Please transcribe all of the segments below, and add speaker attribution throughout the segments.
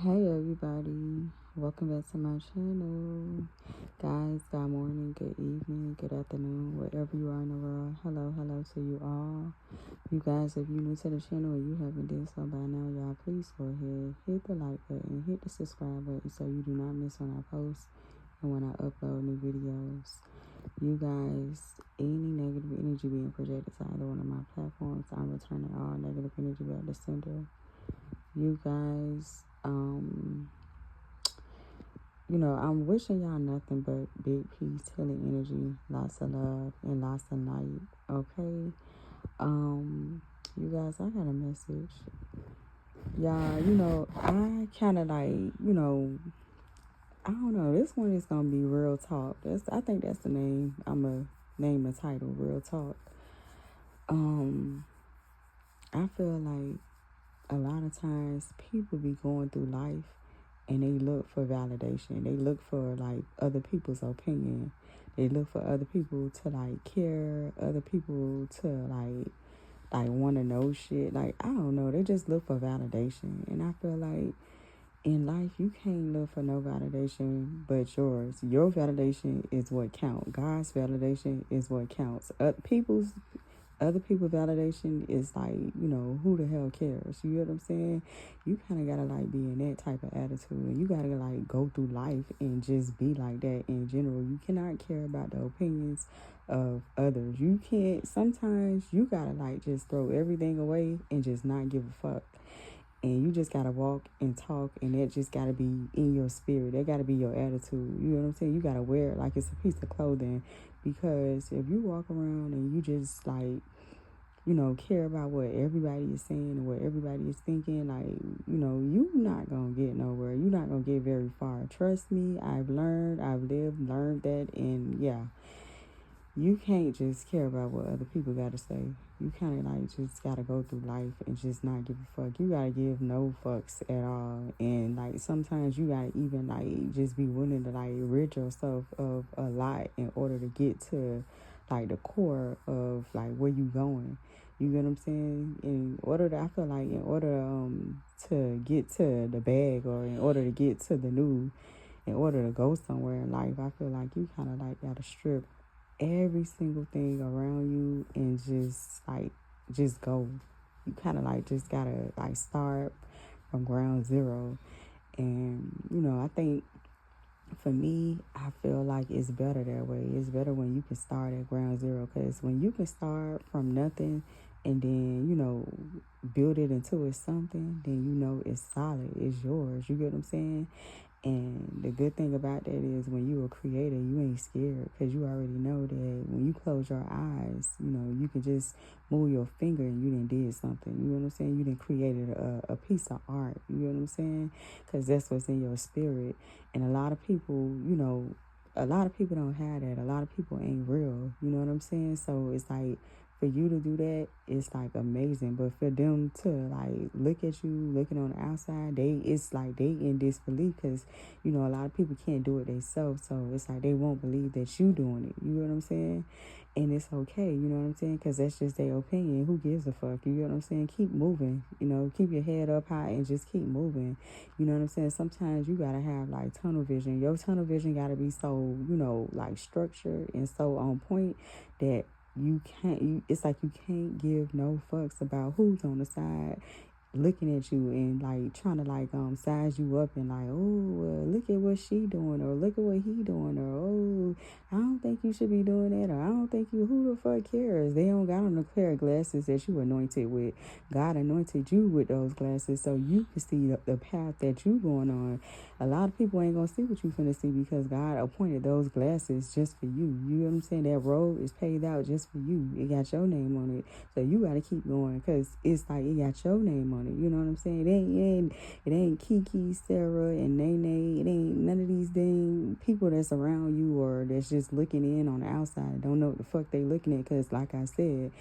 Speaker 1: Hey everybody, welcome back to my channel. Guys, good morning, good evening, good afternoon, wherever you are in the world. Hello to you all. You guys, if you're new to the channel and you haven't done so by now, y'all, please go ahead, hit the like button, hit the subscribe button so you do not miss when I post and when I upload new videos. You guys, any negative energy being projected to either one of my platforms, I'm returning all negative energy back to sender. You guys, I'm wishing y'all nothing but big peace, healing energy, lots of love, and lots of light. Okay. You guys, I got a message. Y'all, I kind of I don't know. This one is gonna be real talk. I think that's the name. I'ma name the title, real talk. I feel like a lot of times people be going through life and they look for validation. They look for like other people's opinion. They look for other people to like care, other people to like want to know shit. Like, I don't know. They just look for validation. And I feel like in life you can't look for no validation but yours. Your validation is what counts. God's validation is what counts. Other people's validation is like, who the hell cares? You know what I'm saying? You kind of got to like be in that type of attitude. And you got to like go through life and just be like that in general. You cannot care about the opinions of others. You can't, sometimes you got to like just throw everything away and just not give a fuck. And you just got to walk and talk, and that just got to be in your spirit. That got to be your attitude. You know what I'm saying? You got to wear it like it's a piece of clothing. Because if you walk around and you just like, care about what everybody is saying and what everybody is thinking, like, you not going to get nowhere. You're not going to get very far. Trust me, I've learned that, and yeah. You can't just care about what other people got to say. You kind of like just got to go through life and just not give a fuck. You got to give no fucks at all. And like sometimes you got to even like just be willing to like rid yourself of a lot in order to get to like the core of like where you going. You get what I'm saying? I feel like in order to get to the bag, or in order to get to the new, in order to go somewhere in life, I feel like you kind of like got to strip every single thing around you and just go. You kind of like just gotta like start from ground zero. And I think for me, I feel like it's better that way. It's better when you can start at ground zero, because when you can start from nothing and then build it into it something, then it's solid, it's yours. You get what I'm saying? And the good thing about that is when you're a creator, you ain't scared, because you already know that when you close your eyes, you can just move your finger and you done did something. You know what I'm saying? You done created a piece of art. You know what I'm saying? Because that's what's in your spirit. And a lot of people, don't have that. A lot of people ain't real. You know what I'm saying? So it's like, for you to do that, it's like amazing. But for them to like look at you looking on the outside, it's like they in disbelief, because a lot of people can't do it themselves. So it's like they won't believe that you doing it. You know what I'm saying? And it's okay. You know what I'm saying? Because that's just their opinion. Who gives a fuck? You know what I'm saying? Keep moving. Keep your head up high and just keep moving. You know what I'm saying? Sometimes you gotta have like tunnel vision. Your tunnel vision gotta be so like structured and so on point that it's like you can't give no fucks about who's on the side looking at you and like trying to like size you up and like, oh well, look at what she doing, or look at what he doing, or oh, I don't think you should be doing that, or I don't think you, who the fuck cares? They don't got on the clear glasses that you anointed with. God anointed you with those glasses so you can see the path that you going on. A lot of people ain't gonna see what you finna see, because God appointed those glasses just for you. You know what I'm saying? That road is paid out just for you. It got your name on it. So you gotta keep going, because it's like it got your name on it. You know what I'm saying? It ain't Kiki, Sarah, and Nene. It ain't none of these dang people that's around you or that's just looking in on the outside. Don't know what the fuck they looking at, because like I said,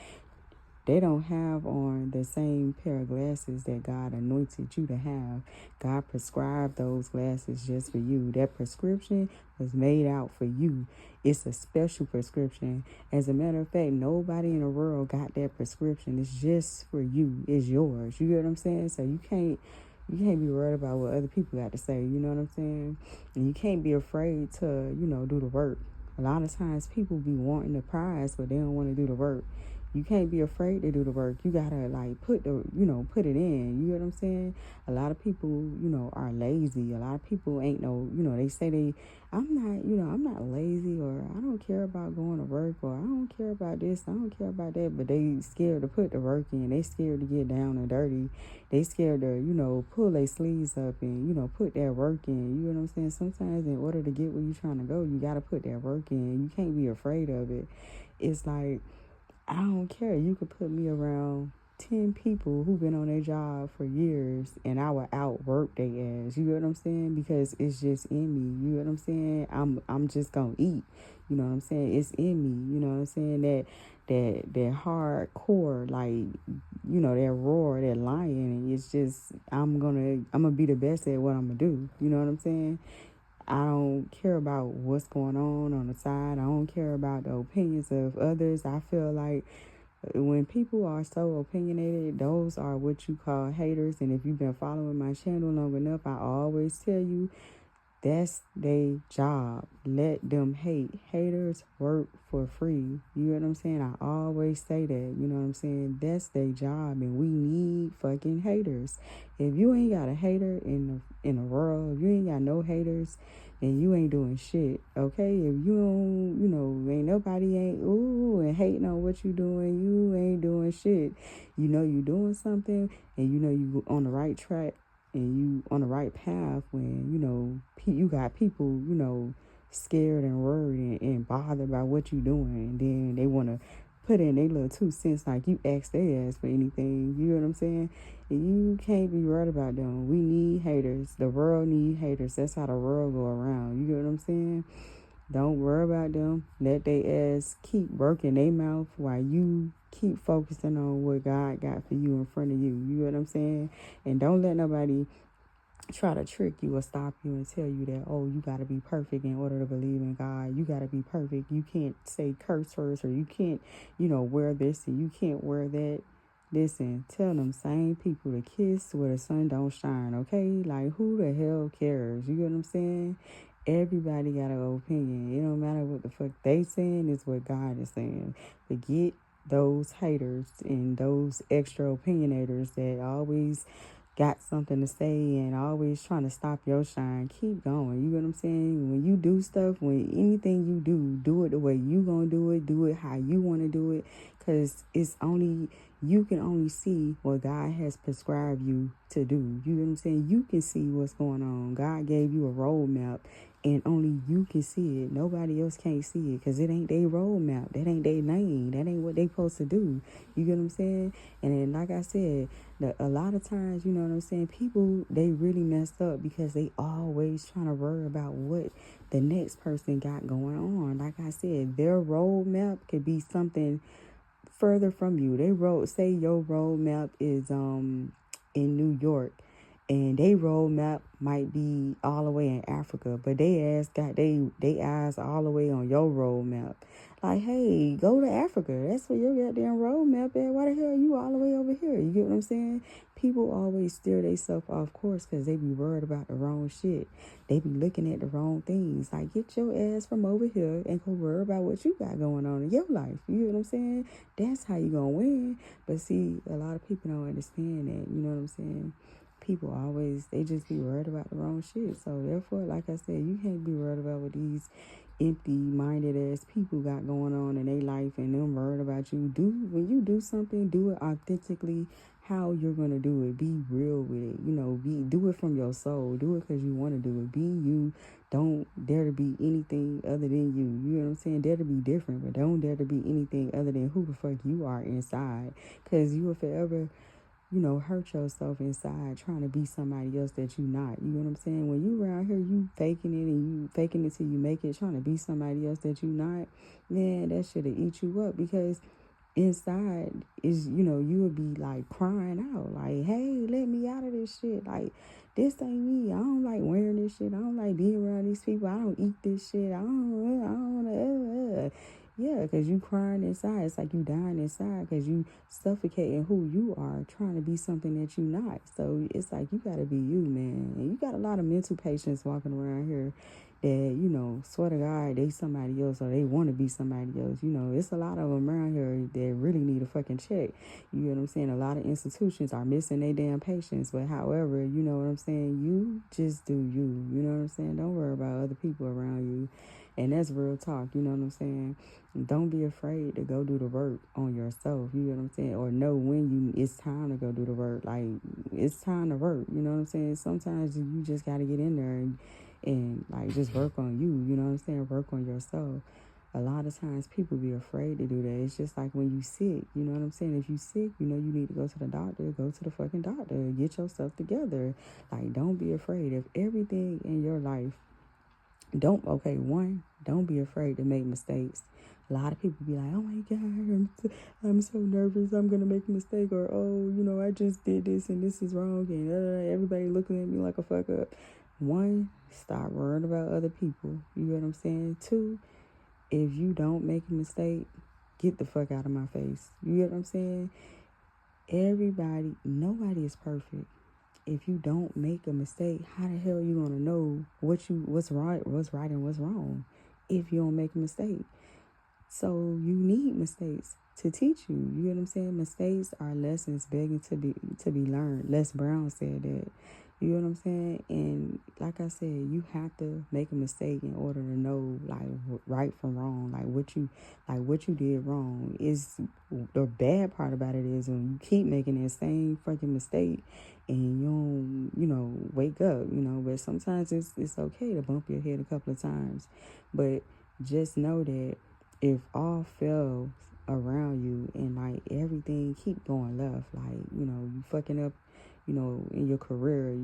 Speaker 1: they don't have on the same pair of glasses that God anointed you to have. God prescribed those glasses just for you. That prescription was made out for you. It's a special prescription. As a matter of fact, nobody in the world got that prescription. It's just for you. It's yours. You get what I'm saying? So you can't You can't be worried about what other people got to say. You know what I'm saying? And you can't be afraid to, do the work. A lot of times people be wanting the prize, but they don't want to do the work. You can't be afraid to do the work. You gotta like put it in. You know what I'm saying? A lot of people, are lazy. A lot of people ain't no, they say I'm not lazy, or I don't care about going to work, or I don't care about this, I don't care about that, but they scared to put the work in. They scared to get down and dirty. They scared to, pull their sleeves up and, put that work in. You know what I'm saying? Sometimes in order to get where you're trying to go, you got to put that work in. You can't be afraid of it. It's like, I don't care. You could put me around 10 people who've been on their job for years and I would outwork their ass. You know what I'm saying? Because it's just in me. You know what I'm saying? I'm just gonna eat. You know what I'm saying? It's in me. You know what I'm saying? That hardcore, like, that roar, that lion. It's just I'm gonna be the best at what I'm gonna do. You know what I'm saying? I don't care about what's going on the side. I don't care about the opinions of others. I feel like when people are so opinionated, those are what you call haters. And if you've been following my channel long enough, I always tell you that's their job. Let them hate. Haters work for free. You know what I'm saying? I always say that. You know what I'm saying? That's their job, and we need fucking haters. If you ain't got a hater in the world, if you ain't got no haters, then you ain't doing shit. Okay? If you don't, ain't nobody ain't ooh and hating on what you doing, you ain't doing shit. You know you doing something, and you know you on the right track, and you on the right path when, you got people, scared and worried and bothered by what you doing. And then they want to put in their little 2 cents like you ask their ass for anything. You know what I'm saying? And you can't be worried about them. We need haters. The world need haters. That's how the world go around. You know what I'm saying? Don't worry about them. Let they ass keep working their mouth while you keep focusing on what God got for you in front of you. You know what I'm saying? And don't let nobody try to trick you or stop you and tell you that, oh, you got to be perfect in order to believe in God. You got to be perfect. You can't say curse words, or you can't, wear this and you can't wear that. Listen, tell them same people to kiss where the sun don't shine, okay? Like, who the hell cares? You know what I'm saying? Everybody got an opinion. It don't matter what the fuck they saying, is what God is saying. Forget those haters and those extra opinionators that always got something to say and always trying to stop your shine. Keep going. You know what I'm saying? When you do stuff, when anything you do it the way you gonna do it how you want to do it, because you can only see what God has prescribed you to do. You know what I'm saying? You can see what's going on. God gave you a roadmap, and only you can see it. Nobody else can't see it, because it ain't their roadmap. That ain't their lane. That ain't what they supposed to do. You get what I'm saying? And then, like I said, a lot of times, you know what I'm saying, people, they really messed up because they always trying to worry about what the next person got going on. Like I said, their roadmap could be something further from you. Say your roadmap is in New York, and they roadmap might be all the way in Africa, but they ass got they eyes all the way on your roadmap. Like, hey, go to Africa. That's where your goddamn roadmap at. Why the hell are you all the way over here? You get what I'm saying? People always steer themselves off course because they be worried about the wrong shit. They be looking at the wrong things. Like, get your ass from over here and go worry about what you got going on in your life. You know what I'm saying? That's how you gonna win. But see, a lot of people don't understand that. You know what I'm saying? People always, they just be worried about the wrong shit. So therefore, like I said, you can't be worried about what these empty-minded ass people got going on in their life and them worried about you. When you do something, do it authentically how you're gonna do it. Be real with it. Do it from your soul. Do it because you want to do it. Be you. Don't dare to be anything other than you. You know what I'm saying? Dare to be different, but don't dare to be anything other than who the fuck you are inside, because you will forever hurt yourself inside trying to be somebody else that you not. You know what I'm saying? When you around here, you faking it, and you faking it till you make it, trying to be somebody else that you not, man, that shit'll eat you up, because inside is, you would be like crying out, like, hey, let me out of this shit. Like, this ain't me. I don't like wearing this shit. I don't like being around these people. I don't eat this shit. I don't want to. Yeah, because you crying inside. It's like you dying inside because you suffocating who you are, trying to be something that you not. So it's like you got to be you, man. And you got a lot of mental patients walking around here that, swear to God, they somebody else or they want to be somebody else. It's a lot of them around here that really need a fucking check. You know what I'm saying? A lot of institutions are missing their damn patients. But however, you know what I'm saying? You just do you. You know what I'm saying? Don't worry about other people around you. And that's real talk. You know what I'm saying? Don't be afraid to go do the work on yourself. You know what I'm saying? Or know when it's time to go do the work. Like, it's time to work. You know what I'm saying? Sometimes you just got to get in there and like just work on you. You know what I'm saying? Work on yourself. A lot of times people be afraid to do that. It's just like when you sick. You know what I'm saying? If you sick, you need to go to the doctor. Go to the fucking doctor. Get yourself together. Like, don't be afraid of everything in your life. Don't be afraid to make mistakes. A lot of people be like, oh my God, I'm so nervous, I'm going to make a mistake. Or, oh, I just did this and this is wrong. And everybody looking at me like a fuck up. One, stop worrying about other people. You know what I'm saying? Two, if you don't make a mistake, get the fuck out of my face. You know what I'm saying? Nobody is perfect. If you don't make a mistake, how the hell are you gonna know what's right, and what's wrong if you don't make a mistake? So you need mistakes to teach you. You know what I'm saying? Mistakes are lessons begging to be learned. Les Brown said that. You know what I'm saying? And like I said, you have to make a mistake in order to know like right from wrong. Like what you did wrong. Is the bad part about it is when you keep making that same fucking mistake and you don't, wake up, but sometimes it's okay to bump your head a couple of times. But just know that if all fails around you and like everything keep going left, like, you fucking up, in your career,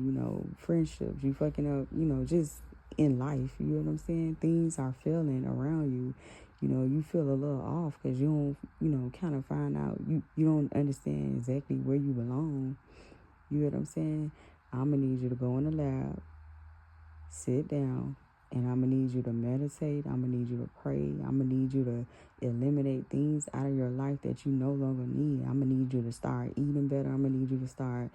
Speaker 1: friendships, you fucking up, just in life, you know what I'm saying? Things are failing around you. You feel a little off because you don't, kind of find out, you don't understand exactly where you belong. You know what I'm saying? I'm going to need you to go in the lab, sit down, and I'm going to need you to meditate. I'm going to need you to pray. I'm going to need you to eliminate things out of your life that you no longer need. I'm going to need you to start eating better. I'm going to need you to start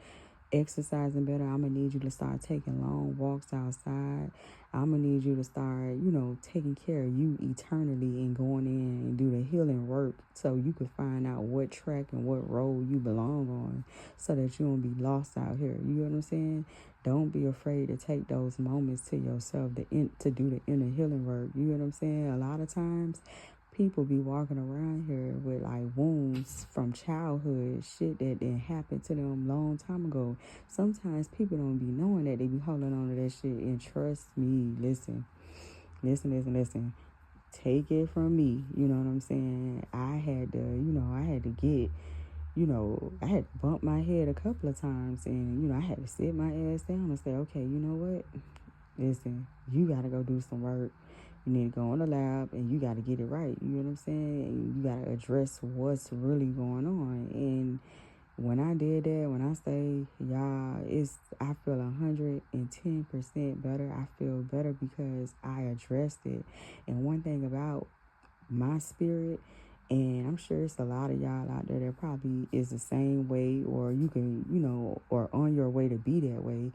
Speaker 1: exercising better. I'm going to need you to start taking long walks outside. I'm going to need you to start, taking care of you eternally and going in and do the healing work so you can find out what track and what role you belong on so that you won't be lost out here. You know what I'm saying? Don't be afraid to take those moments to yourself to do the inner healing work. You know what I'm saying? A lot of times people be walking around here with like wounds from childhood, shit that didn't happen to them long time ago. Sometimes people don't be knowing that they be holding on to that shit. And trust me, listen. Take it from me. You know what I'm saying? I had to get, I had to bump my head a couple of times, and I had to sit my ass down and say, okay, you know what? Listen, you gotta go do some work. You need to go in the lab and you got to get it right. You know what I'm saying? And you got to address what's really going on. And when I did that, when I say, y'all, I feel 110% better. I feel better because I addressed it. And one thing about my spirit, and I'm sure it's a lot of y'all out there that probably is the same way, or you can, or on your way to be that way.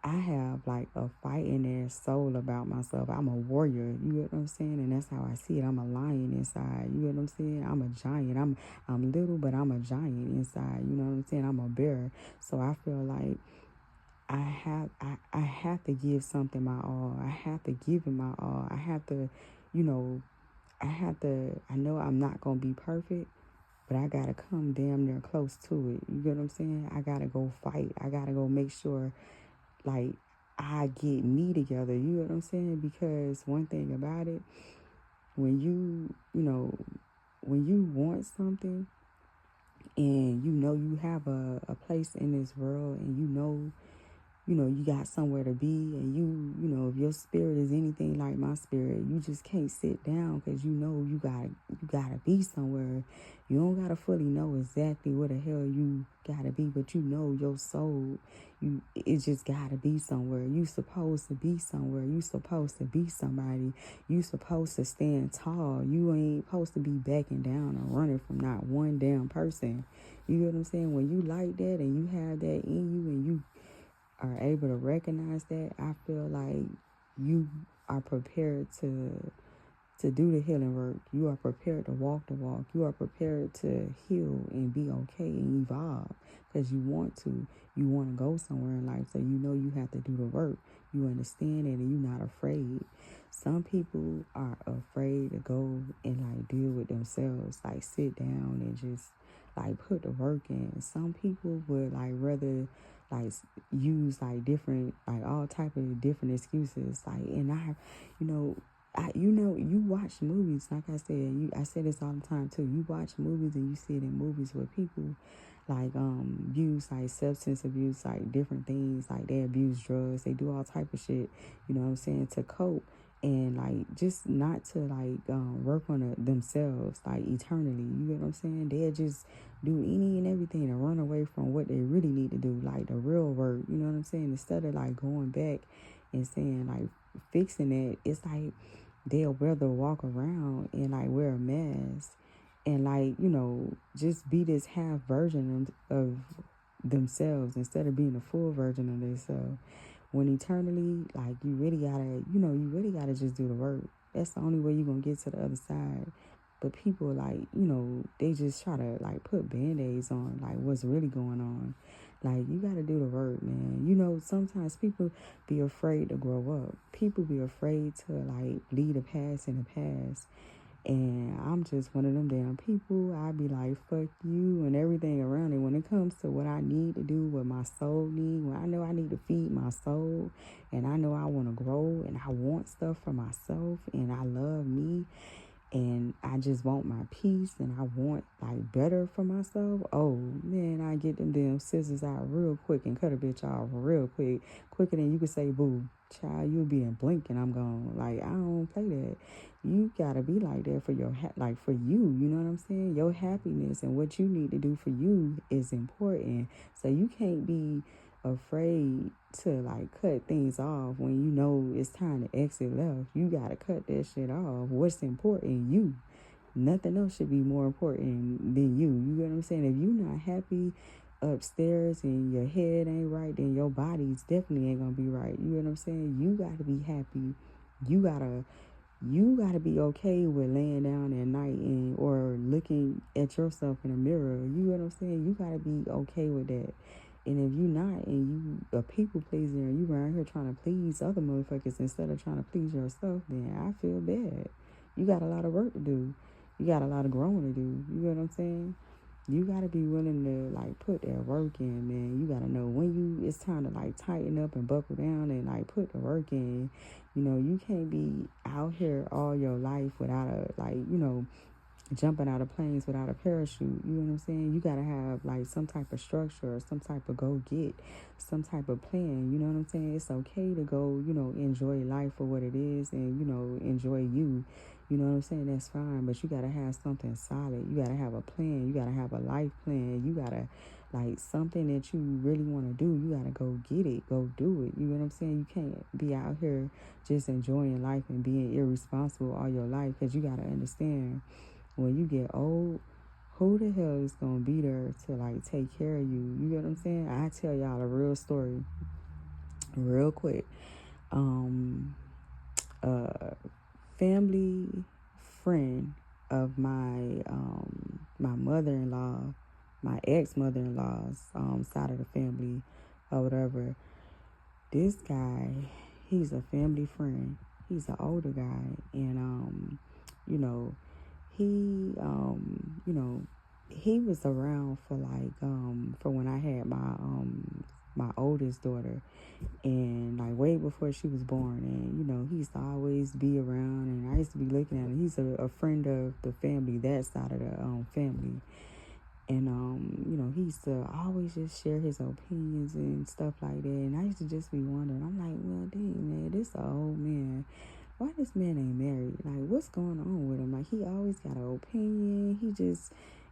Speaker 1: I have like a fighting ass soul about myself. I'm a warrior, you know what I'm saying? And that's how I see it. I'm a lion inside, you know what I'm saying? I'm a giant. I'm little, but I'm a giant inside, you know what I'm saying? I'm a bear. So I feel like I have to give something my all. I have to give it my all. I have to, I know I'm not gonna be perfect, but I gotta come damn near close to it. You get what I'm saying? I gotta go fight. I gotta go make sure like I get me together. You know what I'm saying? Because one thing about it, when when you want something and you have a place in this world and you got somewhere to be, and if your spirit is anything like my spirit, you just can't sit down because you gotta be somewhere. You don't gotta fully know exactly where the hell you gotta be, but your soul, it just gotta be somewhere. You supposed to be somewhere. You supposed to be somebody. You supposed to stand tall. You ain't supposed to be backing down or running from not one damn person. You get what I'm saying? When you like that and you have that in you and you are able to recognize that, I feel like you are prepared to do the healing work. You are prepared to walk the walk. You are prepared to heal and be okay and evolve because you want to. You want to go somewhere in life, so you have to do the work. You understand it and you're not afraid. Some people are afraid to go and deal with themselves, sit down and just put the work in. Some people would rather like use different all type of different excuses and you watch movies, like I said, I say this all the time too. You watch movies and you see it in movies where people use substance abuse, different things, they abuse drugs, they do all type of shit, you know what I'm saying, to cope and just not to work on themselves eternally. You get what I'm saying? They'll just do any and everything to run away from what they really need to do, the real work. You know what I'm saying? Instead of going back and saying fixing it, it's they'll rather walk around and wear a mask and just be this half version of themselves instead of being a full version of themselves. When eternally, you really gotta just do the work. That's the only way you're gonna get to the other side. But people they just try to put band-aids on what's really going on. You gotta do the work, man. Sometimes people be afraid to grow up. People be afraid to leave the past in the past. And I'm just one of them damn people. I be like, fuck you and everything around it. When it comes to what I need to do, what my soul need, when I know I need to feed my soul, and I know I want to grow, and I want stuff for myself, and I love me, and I just want my peace, and I want better for myself. Oh man, I get them damn scissors out real quick and cut a bitch off real quick, quicker than you could say boo. Child, you'll be in blink and I'm gone. I don't play that. You gotta be like that for your for you. You know what I'm saying? Your happiness and what you need to do for you is important. So you can't be afraid to cut things off when you know it's time to exit left. You gotta cut that shit off. What's important? You. Nothing else should be more important than you. You get what I'm saying? If you're not happy upstairs and your head ain't right, then your body's definitely ain't gonna be right. You know what I'm saying? You gotta be happy. You gotta be okay with laying down at night or looking at yourself in a mirror. You know what I'm saying? You gotta be okay with that. And if you not, and you a people pleaser, and you around here trying to please other motherfuckers instead of trying to please yourself, then I feel bad. You got a lot of work to do. You got a lot of growing to do. You know what I'm saying? You gotta be willing to put that work in, man. You gotta know when it's time to tighten up and buckle down and put the work in. You can't be out here all your life without jumping out of planes without a parachute. You know what I'm saying? You gotta have some type of structure or some type of go get, some type of plan. You know what I'm saying? It's okay to go, enjoy life for what it is and, enjoy you. You know what I'm saying? That's fine. But you gotta have something solid. You gotta have a plan. You gotta have a life plan. You gotta something that you really wanna do. You gotta go get it. Go do it. You know what I'm saying? You can't be out here just enjoying life and being irresponsible all your life, because you gotta understand, when you get old, who the hell is gonna be there to take care of you? You get what I'm saying? I tell y'all a real story real quick. Family friend of my mother-in-law, my ex-mother-in-law's side of the family or whatever. This guy, he's a family friend. He's an older guy, and you know, he was around for when I had my oldest daughter, and way before she was born. And he used to always be around, and I used to be looking at him. He's a friend of the family, that side of the family. And he used to always just share his opinions and stuff like that. And I used to just be wondering, I'm like, well, dang, man, this a old man. Why this man ain't married? Like, what's going on with him? Like, he always got an opinion.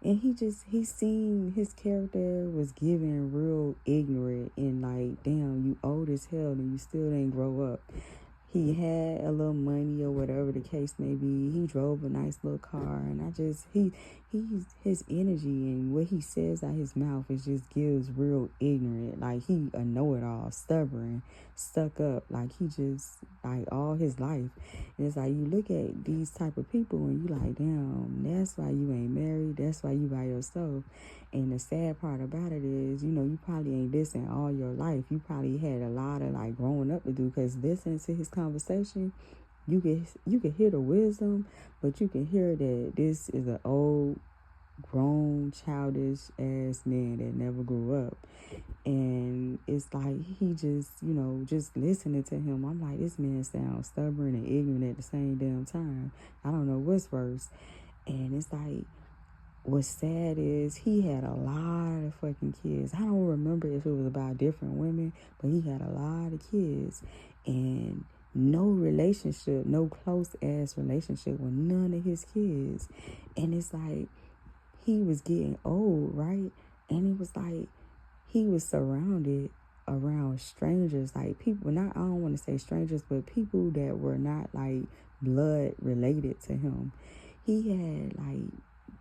Speaker 1: He seen his character was given real ignorant and like, damn, you old as hell and you still didn't grow up. He had a little money or whatever the case may be. He drove a nice little car, and he's his energy and what he says out his mouth is just gives real ignorant. Like he a know-it-all, stubborn, stuck up. Like he just like all his life. And it's like you look at these type of people and you like, damn, that's why you ain't married. That's why you by yourself. And the sad part about it is, you probably ain't listened all your life. You probably had a lot of like growing up to do because listening to his conversation, you can hear the wisdom, but you can hear that this is an old, grown, childish ass man that never grew up. And it's like he just listening to him, I'm like, this man sounds stubborn and ignorant at the same damn time. I don't know what's worse. And it's like, what's sad is he had a lot of fucking kids. I don't remember if it was about different women, but he had a lot of kids and no relationship, no close ass relationship with none of his kids. And it's like he was getting old, right? And it was like he was surrounded around strangers, like people, not, I don't want to say strangers, but people that were not like blood related to him. He had like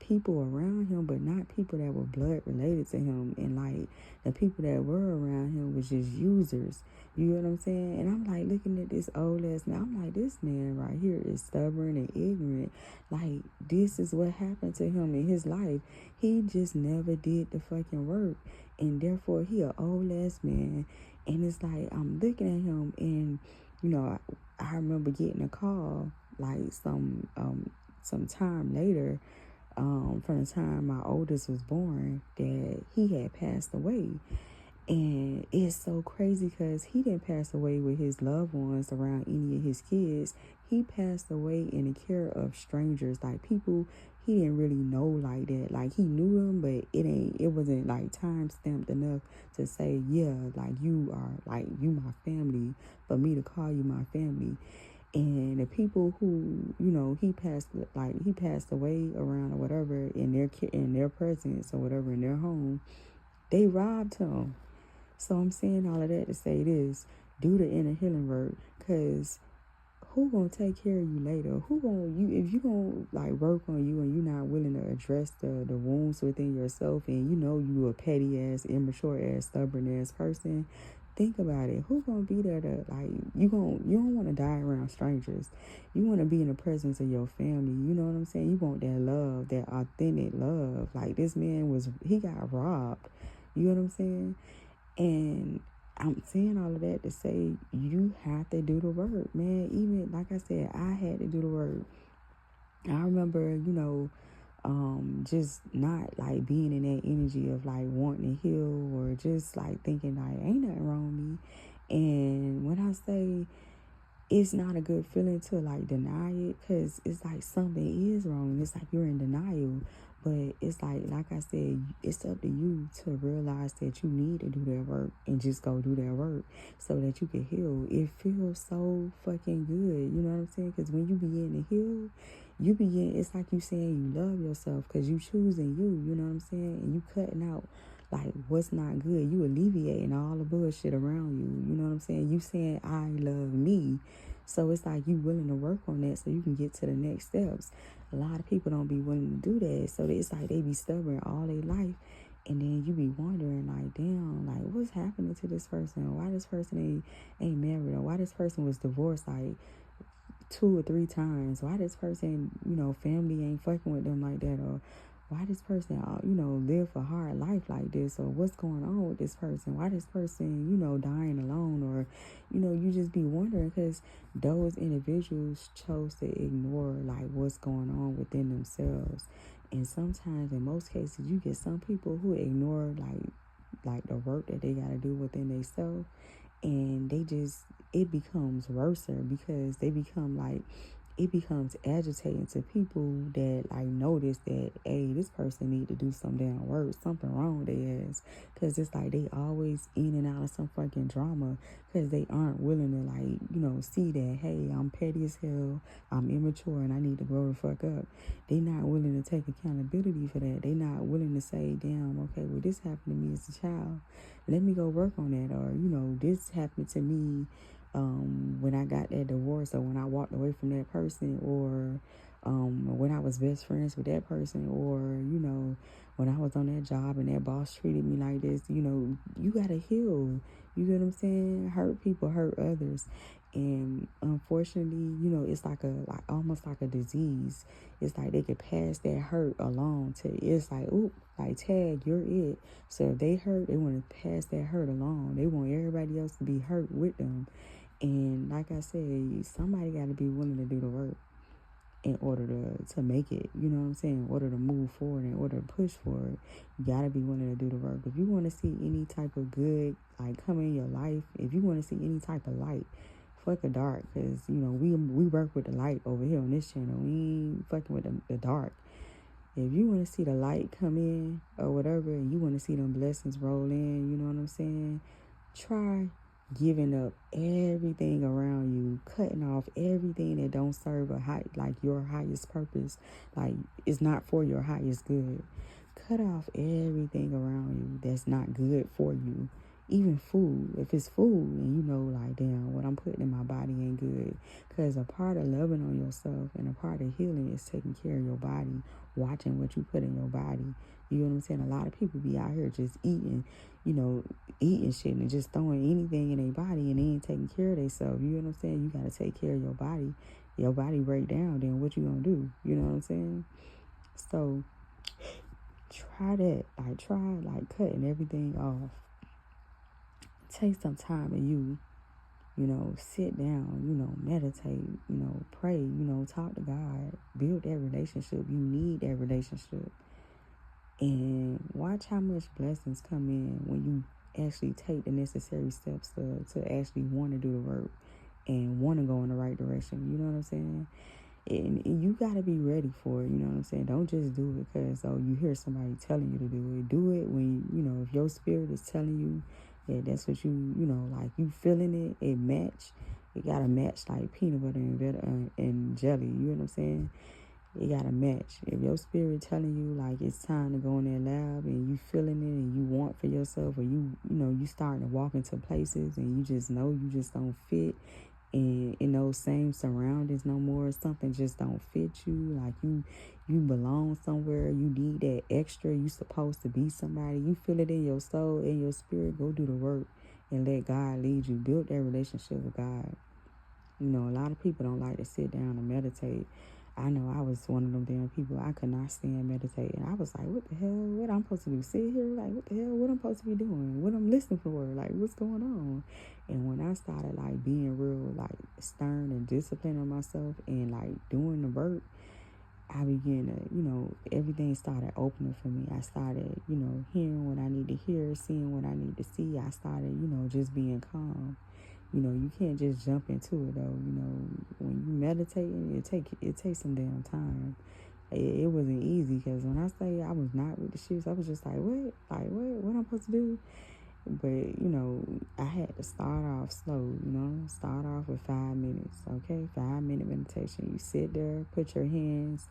Speaker 1: people around him, but not people that were blood related to him. And like the people that were around him was just users. You know what I'm saying? And I'm like looking at this old ass man. I'm like, this man right here is stubborn and ignorant. Like this is what happened to him in his life. He just never did the fucking work. And therefore he an old ass man. And it's like I'm looking at him and I remember getting a call like some time later, from the time my oldest was born, that he had passed away. And it's so crazy because he didn't pass away with his loved ones around any of his kids. He passed away in the care of strangers, like people he didn't really know like that. Like he knew them, but it wasn't like time stamped enough to say, yeah, like you my family, for me to call you my family. And the people who he passed away around or whatever in their presence or whatever in their home, they robbed him. So I'm saying all of that to say this: do the inner healing work, cause who gonna take care of you later? Who gonna if you gonna like work on you and you're not willing to address the wounds within yourself, and you a petty ass, immature ass, stubborn ass person. Think about it. Who gonna be there to like you don't want to die around strangers. You want to be in the presence of your family. You know what I'm saying? You want that love, that authentic love. Like this man he got robbed. You know what I'm saying? And I'm saying all of that to say you have to do the work, man. Even like I said, I had to do the work. I remember, just not like being in that energy of like wanting to heal or just like thinking like ain't nothing wrong with me. And when I say it's not a good feeling to like deny it, because it's like something is wrong. It's like you're in denial. But it's like I said, it's up to you to realize that you need to do that work and just go do that work so that you can heal. It feels so fucking good. You know what I'm saying? Because when you begin to heal, it's like you saying you love yourself because you choosing you. You know what I'm saying? And you cutting out like what's not good. You alleviating all the bullshit around you. You know what I'm saying? You saying I love me. So it's like you willing to work on that so you can get to the next steps. A lot of people don't be willing to do that. So it's like they be stubborn all their life. And then you be wondering like, damn, like what's happening to this person? Why this person ain't married? Or why this person was divorced like 2 or 3 times? Why this person, family ain't fucking with them like that? Or why this person, live a hard life like this? Or what's going on with this person? Why this person, dying alone? Or, you just be wondering because those individuals chose to ignore like what's going on within themselves. And sometimes, in most cases, you get some people who ignore like the work that they got to do within themselves, and it becomes worse because they become like it becomes agitating to people that like notice that, hey, this person need to do some damn work, something wrong with their ass. Because it's like they always in and out of some fucking drama because they aren't willing to, like, see that, hey, I'm petty as hell, I'm immature, and I need to grow the fuck up. They not willing to take accountability for that. They not willing to say, damn, okay, well, this happened to me as a child. Let me go work on that. Or, this happened to me when I got that divorce, or when I walked away from that person, or when I was best friends with that person, or when I was on that job and that boss treated me like this. You gotta heal. You get what I'm saying? Hurt people hurt others, and unfortunately, it's like almost like a disease. It's like they could pass that hurt along to. It's like, oop, like tag, you're it. So if they hurt, they want to pass that hurt along. They want everybody else to be hurt with them. And like I said, somebody got to be willing to do the work in order to make it. You know what I'm saying? In order to move forward, in order to push forward, you got to be willing to do the work. If you want to see any type of good like come in your life, if you want to see any type of light, fuck the dark. Because we work with the light over here on this channel. We ain't fucking with the dark. If you want to see the light come in or whatever, and you want to see them blessings roll in, you know what I'm saying? Try giving up everything around you, cutting off everything that don't serve like your highest purpose, like it's not for your highest good. Cut off everything around you that's not good for you. Even food. If it's food and like, damn, what I'm putting in my body ain't good. Because a part of loving on yourself and a part of healing is taking care of your body, watching what you put in your body. You know what I'm saying? A lot of people be out here just eating shit and just throwing anything in their body, and they ain't taking care of themselves. You know what I'm saying? You got to take care of your body. Your body break down, then what you gonna do? You know what I'm saying? So try that. Try cutting everything off. Take some time and sit down, meditate, pray, talk to God, build that relationship. You need that relationship. And watch how much blessings come in when you actually take the necessary steps to actually want to do the work and want to go in the right direction. You know what I'm saying? And you got to be ready for it. You know what I'm saying? Don't just do it because, you hear somebody telling you to do it. Do it when, if your spirit is telling you that that's what like you feeling it, it match. It got to match like peanut butter and jelly. You know what I'm saying? It got to match. If your spirit telling you like it's time to go in that lab and you feeling it and you want for yourself, or you starting to walk into places and you just know you just don't fit in those same surroundings no more. Something just don't fit you. Like you belong somewhere. You need that extra. You supposed to be somebody. You feel it in your soul, in your spirit. Go do the work and let God lead you. Build that relationship with God. A lot of people don't like to sit down and meditate. I know I was one of them damn people. I could not stand meditating. I was like, what the hell? What I'm supposed to do? Sit here? Like, what the hell? What I'm supposed to be doing? What I'm listening for? Like, what's going on? And when I started like being real, like stern and disciplined on myself and like doing the work, I began to, everything started opening for me. I started, hearing what I need to hear, seeing what I need to see. I started, just being calm. You can't just jump into it though. When you meditating, it takes some damn time. It wasn't easy because when I say I was not with the shits, I was just like, what? Like, what I'm supposed to do? But, I had to start off slow, start off with 5 minutes, okay? 5-minute meditation. You sit there, put your hands,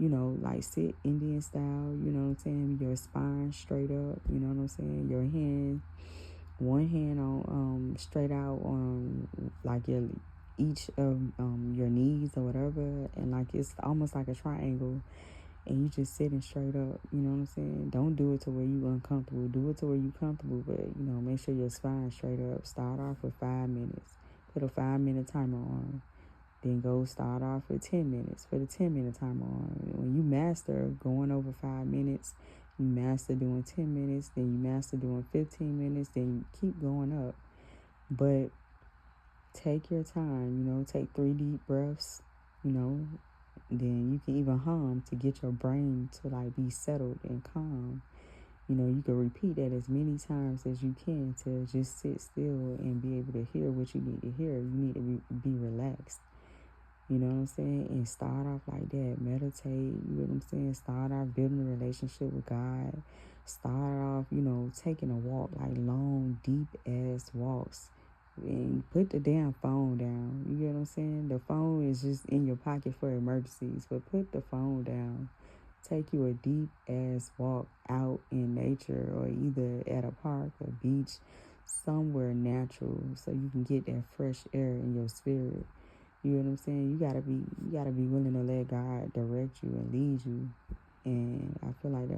Speaker 1: like sit Indian style, you know what I'm saying? Your spine straight up, you know what I'm saying? Your hand, one hand on straight out on like your each of your knees or whatever, and like it's almost like a triangle, and you just sitting straight up. You know what I'm saying? Don't do it to where you uncomfortable. Do it to where you comfortable, but make sure your spine straight up. Start off with 5 minutes. Put a 5-minute timer on. Then go start off with 10 minutes. Put a 10-minute timer on. When you master going over 5 minutes, you master doing 10 minutes, then you master doing 15 minutes, then you keep going up. But take your time, take 3 deep breaths, then you can even hum to get your brain to like be settled and calm. You can repeat that as many times as you can to just sit still and be able to hear what you need to hear. You need to be relaxed. You know what I'm saying? And start off like that. Meditate. You know what I'm saying? Start off building a relationship with God. Start off, taking a walk, like long, deep ass walks. And put the damn phone down. You get what I'm saying? The phone is just in your pocket for emergencies, but put the phone down. Take you a deep ass walk out in nature, or either at a park or beach, somewhere natural, so you can get that fresh air in your spirit. You know what I'm saying? You gotta be willing to let God direct you and lead you. And I feel like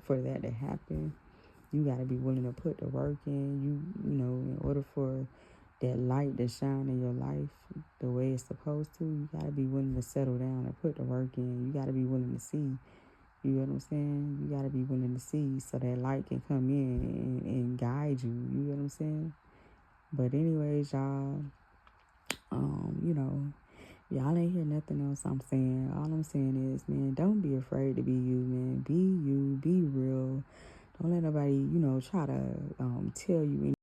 Speaker 1: for that to happen, you gotta be willing to put the work in. In order for that light to shine in your life the way it's supposed to, you gotta be willing to settle down and put the work in. You gotta be willing to see. You know what I'm saying? You gotta be willing to see so that light can come in and guide you. You know what I'm saying? But anyways, y'all, y'all ain't hear nothing else I'm saying. All I'm saying is, man, don't be afraid to be you, man. Be you, be real. Don't let nobody, try to tell you